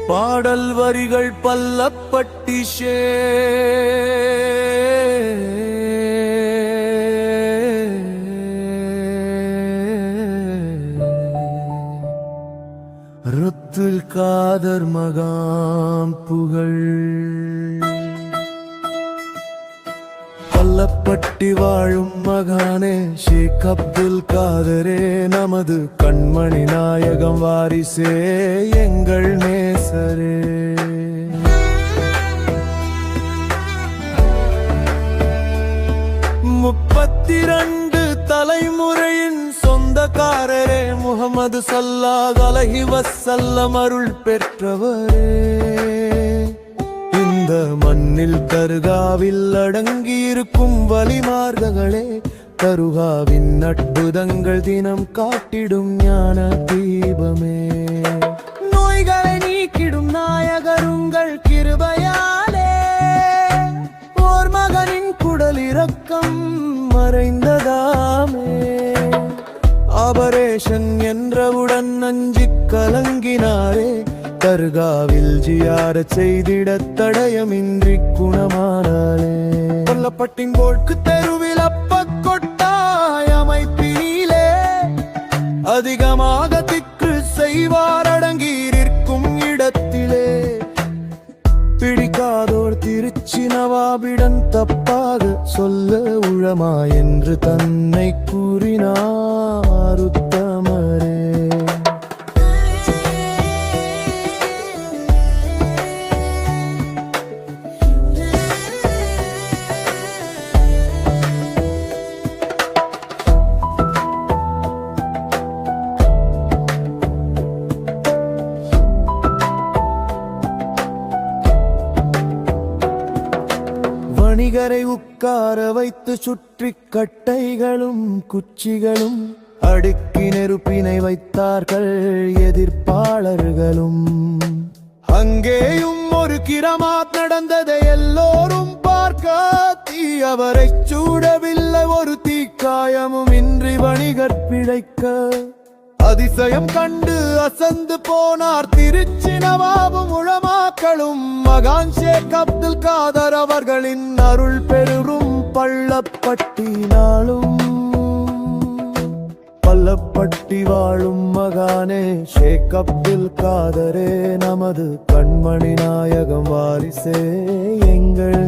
பாடல் வரிகள் பல்லப்பட்டி ருத்துல் காதர் மகாம் புகழ் பல்லப்பட்டி வாழும் மகானே ஷேக் அப்துல் காதரே நமது கண்மணி நாயகம் வாரிசே எங்கள் நேசரே. 32 தலைமுறையின் சொந்தக்காரரே முஹம்மது ஸல்லல்லாஹு அலைஹி வஸல்லம் அருள் பெற்றவரே. இந்த மண்ணில் தர்காவில் அடங்கியிருக்கும் வலிமார்களே தருகாவின் அற்புதங்கள் தினம் காட்டிடும் ஞான தீபமே. நோய்களை நீக்கிடும் நாயகருங்கள் கிருபையாலே ஓர் மகனின் குடல் இரக்கம் மறைந்ததாமே. ஆபரேஷன் என்றவுடன் நஞ்சி கலங்கினாரே தர்காவில் ஜியாரத் செய்திட தடயமின்றி குணமானாலே. பல்லப்பட்டின் போழ்க்கு தெருவில் அப்ப கொட்டாய் அமைப்பிலே அதிகமாக திக்கு செய்வார் அடங்கியிருக்கும் இடத்திலே. பிடிக்காதோர் திருச்சி நவாபிடன் தப்பாக சொல்ல உழமா என்று தன்னை கூறினார் உத்தமரே. வணிகரை உட்கார வைத்து சுற்றி கட்டைகளும் குச்சிகளும் அடுக்கி நெருப்பினை வைத்தார்கள் எதிர்ப்பாளர்களும். அங்கேயும் ஒரு கிரமாத் நடந்ததை எல்லோரும் பார்க்க தீயவரை சூடவில்லை ஒரு தீக்காயமும் இன்றி வணிகர் பிழைக்க. அதிசயம் கண்டு அசந்து போனார் திருச்சி நவாபும் உலமாக்களும். மகான் ஷேக் அப்துல் காதர் அவர்களின் அருள் பெறும் பல்லப்பட்டி நாளும். பல்லப்பட்டி வாழும் மகானே ஷேக் அப்துல் காதரே நமது கண்மணி நாயகம் வாரிசே எங்கள்